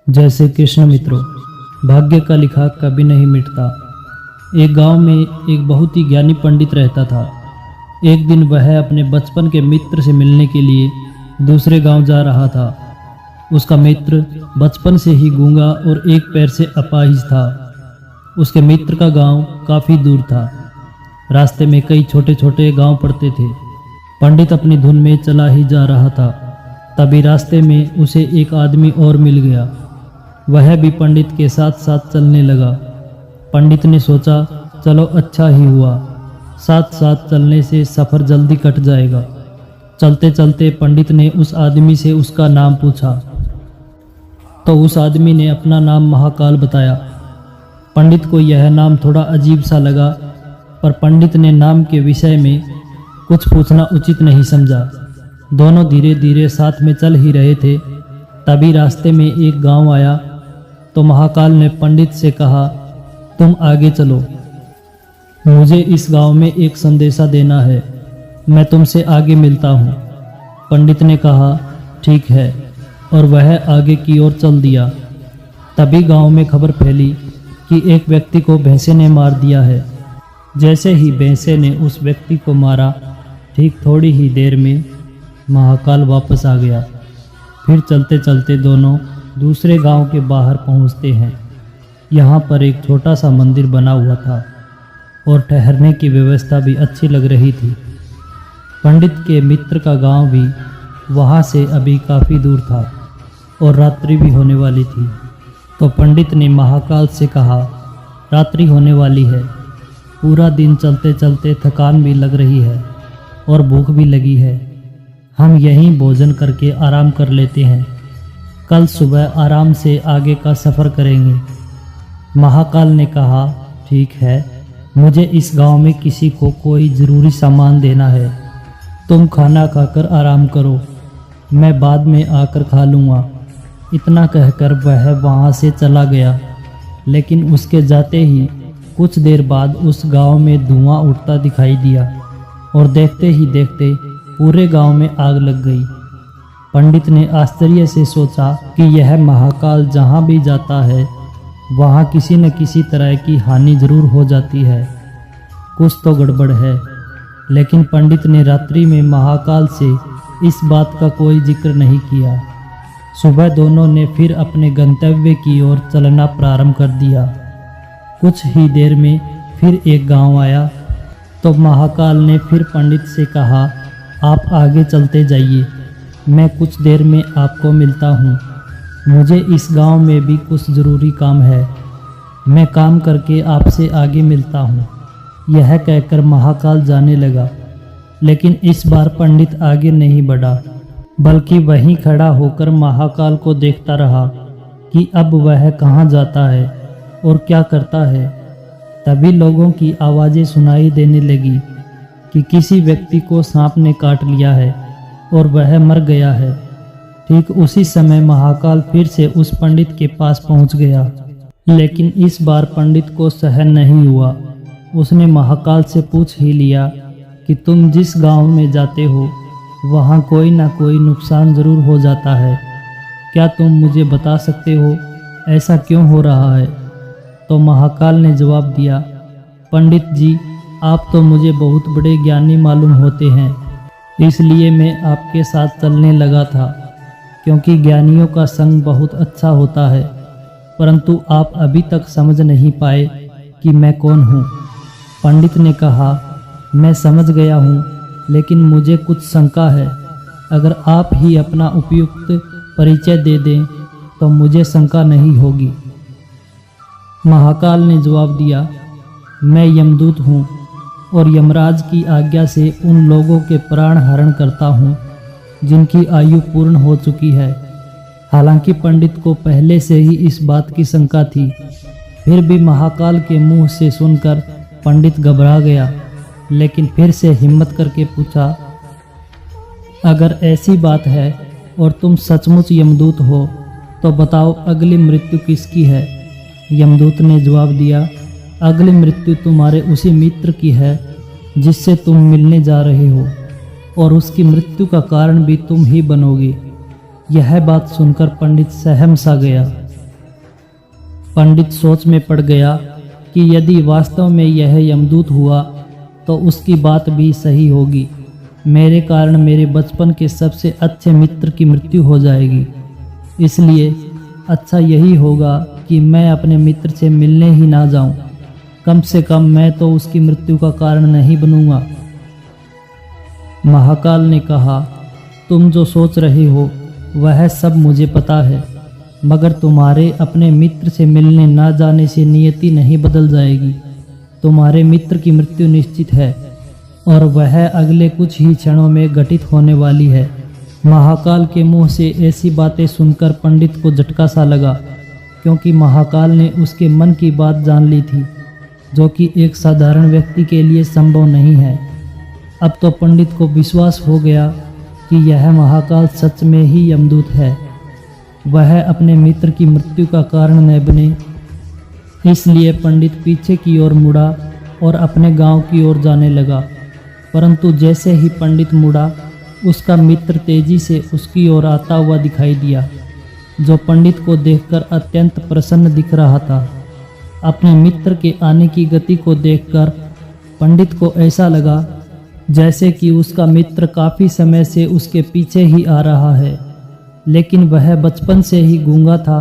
जैसे कृष्ण मित्रों, भाग्य का लिखा कभी नहीं मिटता। एक गांव में एक बहुत ही ज्ञानी पंडित रहता था। एक दिन वह अपने बचपन के मित्र से मिलने के लिए दूसरे गांव जा रहा था। उसका मित्र बचपन से ही गूंगा और एक पैर से अपाहिज था। उसके मित्र का गांव काफ़ी दूर था। रास्ते में कई छोटे छोटे गांव पड़ते थे। पंडित अपनी धुन में चला ही जा रहा था, तभी रास्ते में उसे एक आदमी और मिल गया। वह भी पंडित के साथ साथ चलने लगा। पंडित ने सोचा, चलो अच्छा ही हुआ, साथ साथ चलने से सफ़र जल्दी कट जाएगा। चलते चलते पंडित ने उस आदमी से उसका नाम पूछा, तो उस आदमी ने अपना नाम महाकाल बताया। पंडित को यह नाम थोड़ा अजीब सा लगा, पर पंडित ने नाम के विषय में कुछ पूछना उचित नहीं समझा। दोनों धीरे धीरे साथ में चल ही रहे थे, तभी रास्ते में एक गांव आया। तो महाकाल ने पंडित से कहा, तुम आगे चलो, मुझे इस गांव में एक संदेशा देना है, मैं तुमसे आगे मिलता हूँ। पंडित ने कहा, ठीक है, और वह आगे की ओर चल दिया। तभी गांव में खबर फैली कि एक व्यक्ति को भैंसे ने मार दिया है। जैसे ही भैंसे ने उस व्यक्ति को मारा, ठीक थोड़ी ही देर में महाकाल वापस आ गया। फिर चलते चलते दोनों दूसरे गांव के बाहर पहुंचते हैं। यहाँ पर एक छोटा सा मंदिर बना हुआ था और ठहरने की व्यवस्था भी अच्छी लग रही थी। पंडित के मित्र का गांव भी वहाँ से अभी काफ़ी दूर था और रात्रि भी होने वाली थी। तो पंडित ने महाकाल से कहा, रात्रि होने वाली है, पूरा दिन चलते चलते थकान भी लग रही है और भूख भी लगी है, हम यहीं भोजन करके आराम कर लेते हैं, कल सुबह आराम से आगे का सफ़र करेंगे। महाकाल ने कहा, ठीक है, मुझे इस गांव में किसी को कोई ज़रूरी सामान देना है, तुम खाना खाकर आराम करो, मैं बाद में आकर खा लूँगा। इतना कहकर वह वहाँ से चला गया। लेकिन उसके जाते ही कुछ देर बाद उस गांव में धुआं उठता दिखाई दिया और देखते ही देखते पूरे गांव में आग लग गई। पंडित ने आश्चर्य से सोचा कि यह महाकाल जहाँ भी जाता है वहाँ किसी न किसी तरह की हानि जरूर हो जाती है, कुछ तो गड़बड़ है। लेकिन पंडित ने रात्रि में महाकाल से इस बात का कोई जिक्र नहीं किया। सुबह दोनों ने फिर अपने गंतव्य की ओर चलना प्रारंभ कर दिया। कुछ ही देर में फिर एक गांव आया। तो महाकाल ने फिर पंडित से कहा, आप आगे चलते जाइए, मैं कुछ देर में आपको मिलता हूँ, मुझे इस गांव में भी कुछ ज़रूरी काम है, मैं काम करके आपसे आगे मिलता हूँ। यह कहकर महाकाल जाने लगा। लेकिन इस बार पंडित आगे नहीं बढ़ा, बल्कि वहीं खड़ा होकर महाकाल को देखता रहा कि अब वह कहाँ जाता है और क्या करता है। तभी लोगों की आवाज़ें सुनाई देने लगी कि किसी व्यक्ति को सांप ने काट लिया है और वह मर गया है। ठीक उसी समय महाकाल फिर से उस पंडित के पास पहुंच गया। लेकिन इस बार पंडित को सहन नहीं हुआ। उसने महाकाल से पूछ ही लिया कि तुम जिस गांव में जाते हो वहाँ कोई ना कोई नुकसान ज़रूर हो जाता है, क्या तुम मुझे बता सकते हो ऐसा क्यों हो रहा है? तो महाकाल ने जवाब दिया, पंडित जी, आप तो मुझे बहुत बड़े ज्ञानी मालूम होते हैं, इसलिए मैं आपके साथ चलने लगा था, क्योंकि ज्ञानियों का संग बहुत अच्छा होता है, परंतु आप अभी तक समझ नहीं पाए कि मैं कौन हूँ। पंडित ने कहा, मैं समझ गया हूँ, लेकिन मुझे कुछ शंका है, अगर आप ही अपना उपयुक्त परिचय दे दें तो मुझे शंका नहीं होगी। महाकाल ने जवाब दिया, मैं यमदूत हूँ और यमराज की आज्ञा से उन लोगों के प्राण हरण करता हूँ जिनकी आयु पूर्ण हो चुकी है। हालांकि पंडित को पहले से ही इस बात की शंका थी, फिर भी महाकाल के मुंह से सुनकर पंडित घबरा गया। लेकिन फिर से हिम्मत करके पूछा, अगर ऐसी बात है और तुम सचमुच यमदूत हो तो बताओ अगली मृत्यु किसकी है? यमदूत ने जवाब दिया, अगली मृत्यु तुम्हारे उसी मित्र की है जिससे तुम मिलने जा रहे हो, और उसकी मृत्यु का कारण भी तुम ही बनोगे। यह बात सुनकर पंडित सहम सा गया। पंडित सोच में पड़ गया कि यदि वास्तव में यह यमदूत हुआ तो उसकी बात भी सही होगी। मेरे कारण मेरे बचपन के सबसे अच्छे मित्र की मृत्यु हो जाएगी, इसलिए अच्छा यही होगा कि मैं अपने मित्र से मिलने ही ना जाऊं। कम से कम मैं तो उसकी मृत्यु का कारण नहीं बनूंगा। महाकाल ने कहा, तुम जो सोच रहे हो वह सब मुझे पता है, मगर तुम्हारे अपने मित्र से मिलने ना जाने से नियति नहीं बदल जाएगी। तुम्हारे मित्र की मृत्यु निश्चित है और वह अगले कुछ ही क्षणों में घटित होने वाली है। महाकाल के मुंह से ऐसी बातें सुनकर पंडित को झटका सा लगा, क्योंकि महाकाल ने उसके मन की बात जान ली थी, जो कि एक साधारण व्यक्ति के लिए संभव नहीं है। अब तो पंडित को विश्वास हो गया कि यह महाकाल सच में ही यमदूत है। वह अपने मित्र की मृत्यु का कारण न बने, इसलिए पंडित पीछे की ओर मुड़ा और अपने गांव की ओर जाने लगा। परंतु जैसे ही पंडित मुड़ा, उसका मित्र तेजी से उसकी ओर आता हुआ दिखाई दिया, जो पंडित को देखकर अत्यंत प्रसन्न दिख रहा था। अपने मित्र के आने की गति को देखकर पंडित को ऐसा लगा जैसे कि उसका मित्र काफ़ी समय से उसके पीछे ही आ रहा है, लेकिन वह बचपन से ही गूंगा था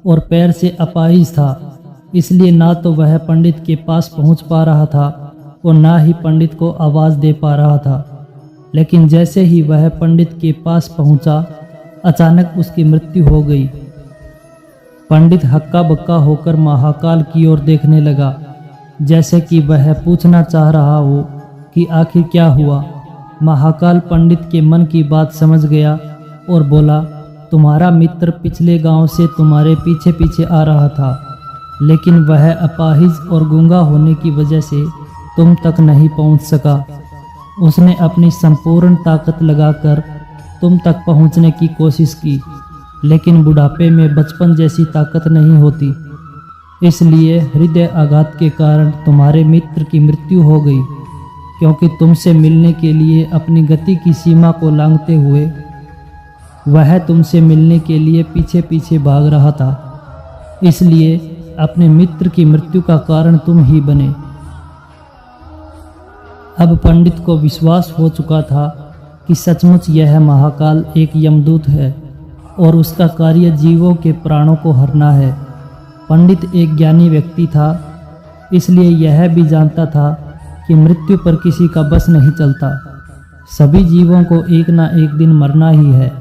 और पैर से अपाहिज था, इसलिए ना तो वह पंडित के पास पहुंच पा रहा था और ना ही पंडित को आवाज़ दे पा रहा था। लेकिन जैसे ही वह पंडित के पास पहुंचा, अचानक उसकी मृत्यु हो गई। पंडित हक्का बक्का होकर महाकाल की ओर देखने लगा, जैसे कि वह पूछना चाह रहा हो कि आखिर क्या हुआ। महाकाल पंडित के मन की बात समझ गया और बोला, तुम्हारा मित्र पिछले गांव से तुम्हारे पीछे पीछे आ रहा था, लेकिन वह अपाहिज और गूंगा होने की वजह से तुम तक नहीं पहुंच सका। उसने अपनी संपूर्ण ताकत लगाकर तुम तक पहुंचने की कोशिश की, लेकिन बुढ़ापे में बचपन जैसी ताकत नहीं होती, इसलिए हृदय आघात के कारण तुम्हारे मित्र की मृत्यु हो गई, क्योंकि तुमसे मिलने के लिए अपनी गति की सीमा को लांघते हुए वह तुमसे मिलने के लिए पीछे पीछे भाग रहा था, इसलिए अपने मित्र की मृत्यु का कारण तुम ही बने। अब पंडित को विश्वास हो चुका था कि सचमुच यह महाकाल एक यमदूत है और उसका कार्य जीवों के प्राणों को हरना है। पंडित एक ज्ञानी व्यक्ति था, इसलिए यह भी जानता था कि मृत्यु पर किसी का बस नहीं चलता। सभी जीवों को एक ना एक दिन मरना ही है।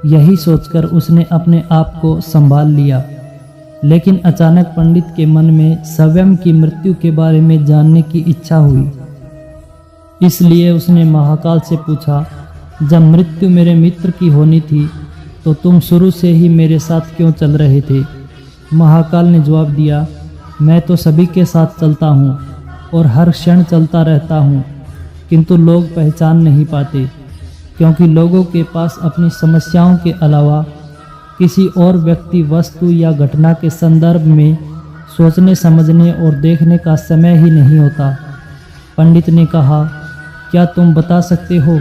यही सोचकर उसने अपने आप को संभाल लिया। लेकिन अचानक पंडित के मन में स्वयं की मृत्यु के बारे में जानने की इच्छा हुई, इसलिए उसने महाकाल से पूछा, जब मृत्यु मेरे मित्र की होनी थी तो तुम शुरू से ही मेरे साथ क्यों चल रहे थे? महाकाल ने जवाब दिया, मैं तो सभी के साथ चलता हूँ और हर क्षण चलता रहता हूँ, किंतु लोग पहचान नहीं पाते, क्योंकि लोगों के पास अपनी समस्याओं के अलावा किसी और व्यक्ति, वस्तु या घटना के संदर्भ में सोचने, समझने और देखने का समय ही नहीं होता। पंडित ने कहा, क्या तुम बता सकते हो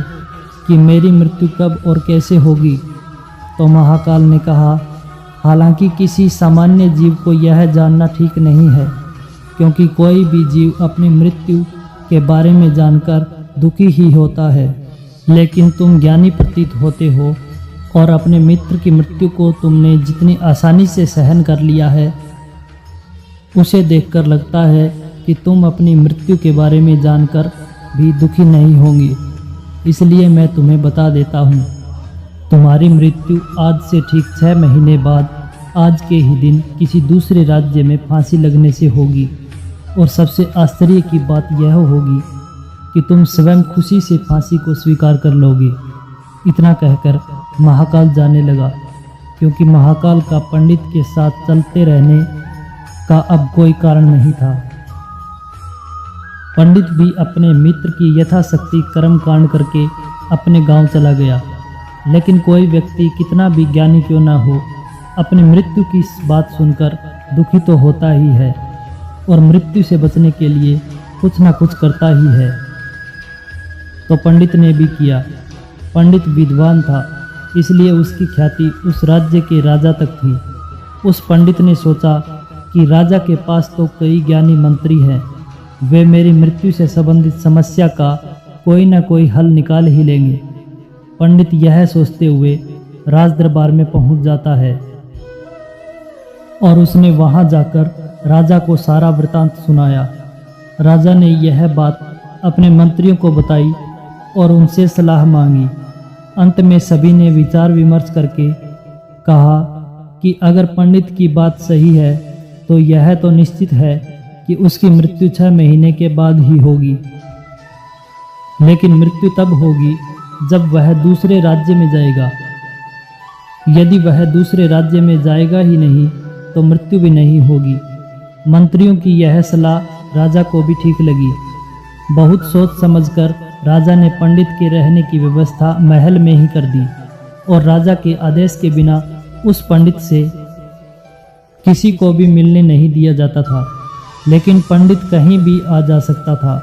कि मेरी मृत्यु कब और कैसे होगी? तो महाकाल ने कहा, हालांकि किसी सामान्य जीव को यह जानना ठीक नहीं है, क्योंकि कोई भी जीव अपनी मृत्यु के बारे में जानकर दुखी ही होता है, लेकिन तुम ज्ञानी प्रतीत होते हो और अपने मित्र की मृत्यु को तुमने जितनी आसानी से सहन कर लिया है, उसे देखकर लगता है कि तुम अपनी मृत्यु के बारे में जानकर भी दुखी नहीं होंगे। इसलिए मैं तुम्हें बता देता हूँ, तुम्हारी मृत्यु आज से ठीक 6 महीने बाद आज के ही दिन किसी दूसरे राज्य में फांसी लगने से होगी। और सबसे आश्चर्य की बात यह होगी कि तुम स्वयं खुशी से फांसी को स्वीकार कर लोगे। इतना कहकर महाकाल जाने लगा, क्योंकि महाकाल का पंडित के साथ चलते रहने का अब कोई कारण नहीं था। पंडित भी अपने मित्र की यथाशक्ति कर्म कांड करके अपने गांव चला गया। लेकिन कोई व्यक्ति कितना भी ज्ञानी क्यों ना हो, अपनी मृत्यु की बात सुनकर दुखी तो होता ही है और मृत्यु से बचने के लिए कुछ ना कुछ करता ही है। तो पंडित ने भी किया। पंडित विद्वान था, इसलिए उसकी ख्याति उस राज्य के राजा तक थी। उस पंडित ने सोचा कि राजा के पास तो कई ज्ञानी मंत्री हैं, वे मेरी मृत्यु से संबंधित समस्या का कोई ना कोई हल निकाल ही लेंगे। पंडित यह सोचते हुए राज दरबार में पहुंच जाता है और उसने वहां जाकर राजा को सारा वृतांत सुनाया। राजा ने यह बात अपने मंत्रियों को बताई और उनसे सलाह मांगी। अंत में सभी ने विचार विमर्श करके कहा कि अगर पंडित की बात सही है तो यह तो निश्चित है कि उसकी मृत्यु 6 महीने के बाद ही होगी, लेकिन मृत्यु तब होगी जब वह दूसरे राज्य में जाएगा। यदि वह दूसरे राज्य में जाएगा ही नहीं तो मृत्यु भी नहीं होगी। मंत्रियों की यह सलाह राजा को भी ठीक लगी। बहुत सोच समझकर राजा ने पंडित के रहने की व्यवस्था महल में ही कर दी और राजा के आदेश के बिना उस पंडित से किसी को भी मिलने नहीं दिया जाता था। लेकिन पंडित कहीं भी आ जा सकता था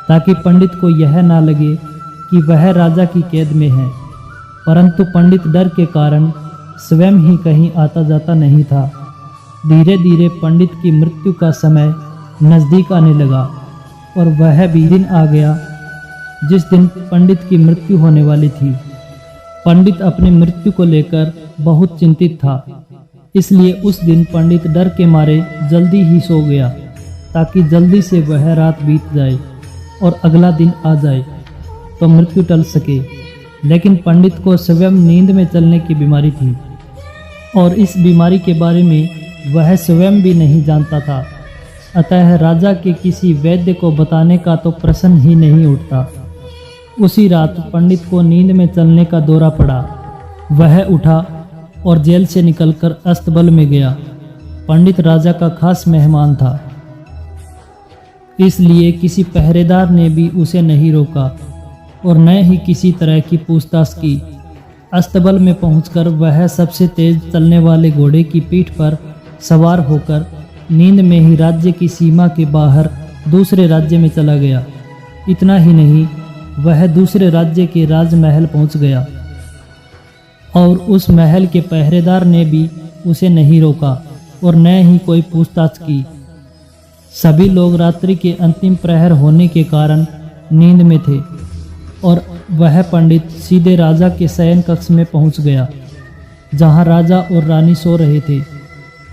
ताकि पंडित को यह ना लगे कि वह राजा की कैद में है। परंतु पंडित डर के कारण स्वयं ही कहीं आता जाता नहीं था। धीरे धीरे पंडित की मृत्यु का समय नज़दीक आने लगा और वह भी दिन आ गया जिस दिन पंडित की मृत्यु होने वाली थी। पंडित अपनी मृत्यु को लेकर बहुत चिंतित था, इसलिए उस दिन पंडित डर के मारे जल्दी ही सो गया ताकि जल्दी से वह रात बीत जाए और अगला दिन आ जाए तो मृत्यु टल सके। लेकिन पंडित को स्वयं नींद में चलने की बीमारी थी और इस बीमारी के बारे में वह स्वयं भी नहीं जानता था। अतः राजा के किसी वैद्य को बताने का तो प्रश्न ही नहीं उठता। उसी रात पंडित को नींद में चलने का दौरा पड़ा। वह उठा और जेल से निकलकर अस्तबल में गया। पंडित राजा का खास मेहमान था, इसलिए किसी पहरेदार ने भी उसे नहीं रोका और न ही किसी तरह की पूछताछ की। अस्तबल में पहुंचकर वह सबसे तेज चलने वाले घोड़े की पीठ पर सवार होकर नींद में ही राज्य की सीमा के बाहर दूसरे राज्य में चला गया। इतना ही नहीं, वह दूसरे राज्य के राजमहल पहुंच गया और उस महल के पहरेदार ने भी उसे नहीं रोका और न ही कोई पूछताछ की। सभी लोग रात्रि के अंतिम प्रहर होने के कारण नींद में थे और वह पंडित सीधे राजा के शयन कक्ष में पहुंच गया जहां राजा और रानी सो रहे थे।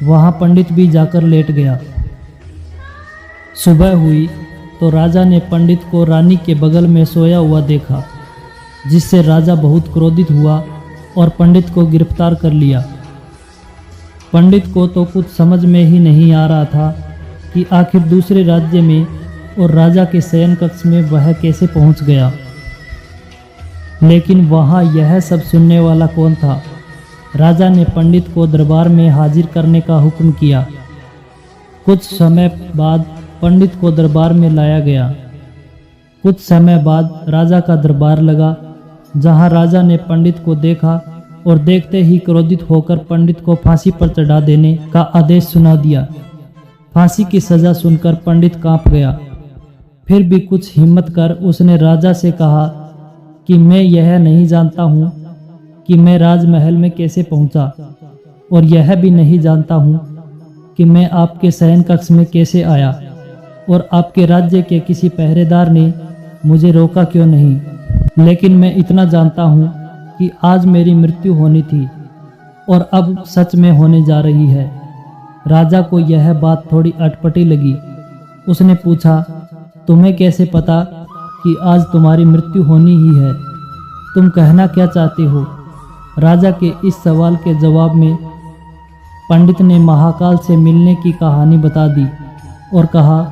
वहां पंडित भी जाकर लेट गया। सुबह हुई तो राजा ने पंडित को रानी के बगल में सोया हुआ देखा, जिससे राजा बहुत क्रोधित हुआ और पंडित को गिरफ्तार कर लिया। पंडित को तो कुछ समझ में ही नहीं आ रहा था कि आखिर दूसरे राज्य में और राजा के शयन कक्ष में वह कैसे पहुंच गया। लेकिन वहां यह सब सुनने वाला कौन था। राजा ने पंडित को दरबार में हाजिर करने का हुक्म किया। कुछ समय बाद पंडित को दरबार में लाया गया। कुछ समय बाद राजा का दरबार लगा, जहां राजा ने पंडित को देखा और देखते ही क्रोधित होकर पंडित को फांसी पर चढ़ा देने का आदेश सुना दिया। फांसी की सजा सुनकर पंडित कांप गया। फिर भी कुछ हिम्मत कर उसने राजा से कहा कि मैं यह नहीं जानता हूँ कि मैं राजमहल में कैसे पहुँचा और यह भी नहीं जानता हूँ कि मैं आपके शयन कक्ष में कैसे आया और आपके राज्य के किसी पहरेदार ने मुझे रोका क्यों नहीं। लेकिन मैं इतना जानता हूँ कि आज मेरी मृत्यु होनी थी और अब सच में होने जा रही है। राजा को यह बात थोड़ी अटपटी लगी। उसने पूछा, तुम्हें कैसे पता कि आज तुम्हारी मृत्यु होनी ही है? तुम कहना क्या चाहते हो? राजा के इस सवाल के जवाब में पंडित ने महाकाल से मिलने की कहानी बता दी और कहा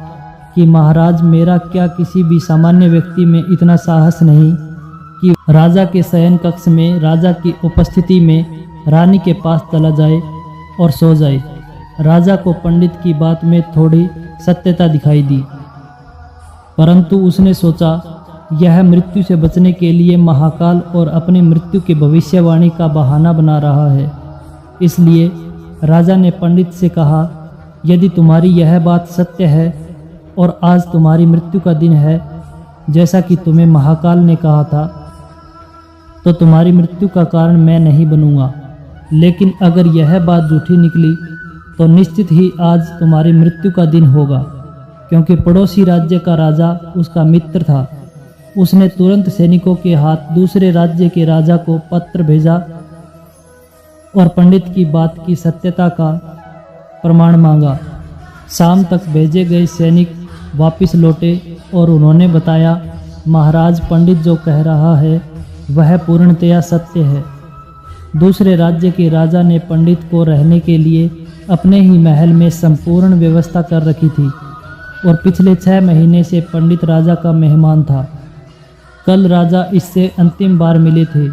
कि महाराज, मेरा क्या किसी भी सामान्य व्यक्ति में इतना साहस नहीं कि राजा के शयन कक्ष में राजा की उपस्थिति में रानी के पास चला जाए और सो जाए। राजा को पंडित की बात में थोड़ी सत्यता दिखाई दी, परंतु उसने सोचा यह मृत्यु से बचने के लिए महाकाल और अपनी मृत्यु की भविष्यवाणी का बहाना बना रहा है। इसलिए राजा ने पंडित से कहा, यदि तुम्हारी यह बात सत्य है और आज तुम्हारी मृत्यु का दिन है जैसा कि तुम्हें महाकाल ने कहा था, तो तुम्हारी मृत्यु का कारण मैं नहीं बनूंगा। लेकिन अगर यह बात झूठी निकली तो निश्चित ही आज तुम्हारी मृत्यु का दिन होगा, क्योंकि पड़ोसी राज्य का राजा उसका मित्र था। उसने तुरंत सैनिकों के हाथ दूसरे राज्य के राजा को पत्र भेजा और पंडित की बात की सत्यता का प्रमाण मांगा। शाम तक भेजे गए सैनिक वापस लौटे और उन्होंने बताया, महाराज, पंडित जो कह रहा है वह पूर्णतया सत्य है। दूसरे राज्य के राजा ने पंडित को रहने के लिए अपने ही महल में संपूर्ण व्यवस्था कर रखी थी और पिछले 6 महीने से पंडित राजा का मेहमान था। कल राजा इससे अंतिम बार मिले थे।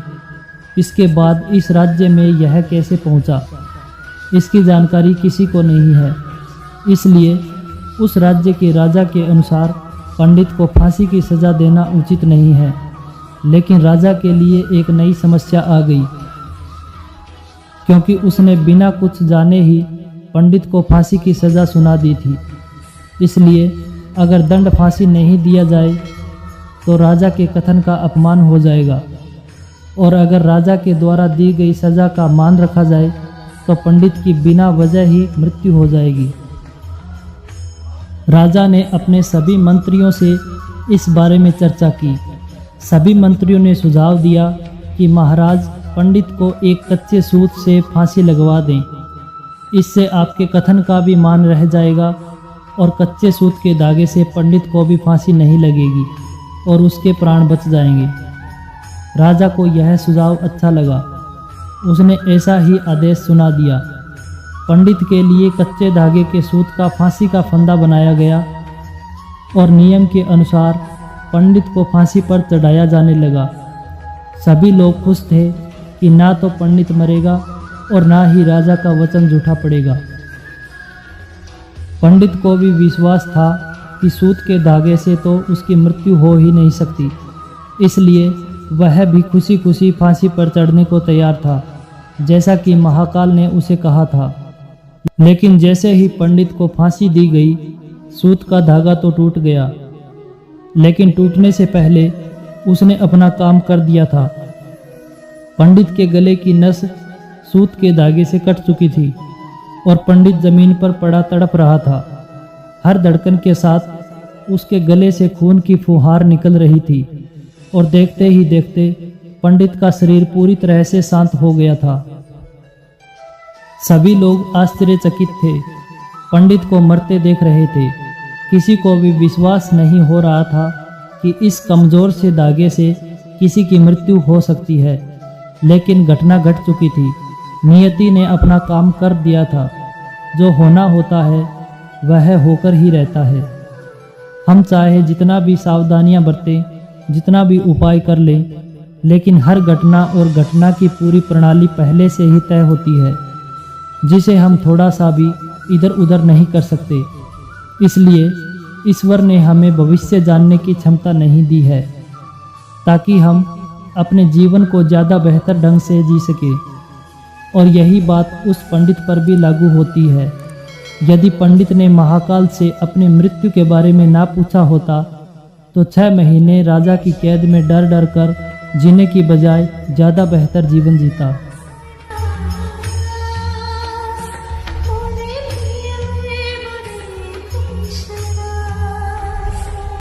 इसके बाद इस राज्य में यह कैसे पहुंचा, इसकी जानकारी किसी को नहीं है। इसलिए उस राज्य के राजा के अनुसार पंडित को फांसी की सज़ा देना उचित नहीं है। लेकिन राजा के लिए एक नई समस्या आ गई, क्योंकि उसने बिना कुछ जाने ही पंडित को फांसी की सज़ा सुना दी थी। इसलिए अगर दंड फांसी नहीं दिया जाए तो राजा के कथन का अपमान हो जाएगा, और अगर राजा के द्वारा दी गई सज़ा का मान रखा जाए तो पंडित की बिना वजह ही मृत्यु हो जाएगी। राजा ने अपने सभी मंत्रियों से इस बारे में चर्चा की। सभी मंत्रियों ने सुझाव दिया कि महाराज, पंडित को एक कच्चे सूत से फांसी लगवा दें। इससे आपके कथन का भी मान रह जाएगा और कच्चे सूत के धागे से पंडित को भी फांसी नहीं लगेगी और उसके प्राण बच जाएंगे। राजा को यह सुझाव अच्छा लगा। उसने ऐसा ही आदेश सुना दिया। पंडित के लिए कच्चे धागे के सूत का फांसी का फंदा बनाया गया और नियम के अनुसार पंडित को फांसी पर चढ़ाया जाने लगा। सभी लोग खुश थे कि ना तो पंडित मरेगा और ना ही राजा का वचन झूठा पड़ेगा। पंडित को भी विश्वास था कि सूत के धागे से तो उसकी मृत्यु हो ही नहीं सकती, इसलिए वह भी खुशी खुशी फांसी पर चढ़ने को तैयार था, जैसा कि महाकाल ने उसे कहा था। लेकिन जैसे ही पंडित को फांसी दी गई, सूत का धागा तो टूट गया, लेकिन टूटने से पहले उसने अपना काम कर दिया था। पंडित के गले की नस सूत के धागे से कट चुकी थी और पंडित जमीन पर पड़ा तड़प रहा था। हर धड़कन के साथ उसके गले से खून की फुहार निकल रही थी और देखते ही देखते पंडित का शरीर पूरी तरह से शांत हो गया था। सभी लोग आश्चर्यचकित थे, पंडित को मरते देख रहे थे। किसी को भी विश्वास नहीं हो रहा था कि इस कमजोर से धागे से किसी की मृत्यु हो सकती है, लेकिन घटना घट चुकी थी। नियति ने अपना काम कर दिया था। जो होना होता है वह होकर ही रहता है। हम चाहे जितना भी सावधानियां बरतें, जितना भी उपाय कर लें, लेकिन हर घटना और घटना की पूरी प्रणाली पहले से ही तय होती है, जिसे हम थोड़ा सा भी इधर उधर नहीं कर सकते। इसलिए ईश्वर ने हमें भविष्य जानने की क्षमता नहीं दी है, ताकि हम अपने जीवन को ज़्यादा बेहतर ढंग से जी सके। और यही बात उस पंडित पर भी लागू होती है। यदि पंडित ने महाकाल से अपनी मृत्यु के बारे में ना पूछा होता तो 6 महीने राजा की कैद में डर डर कर जीने की बजाय ज़्यादा बेहतर जीवन जीता।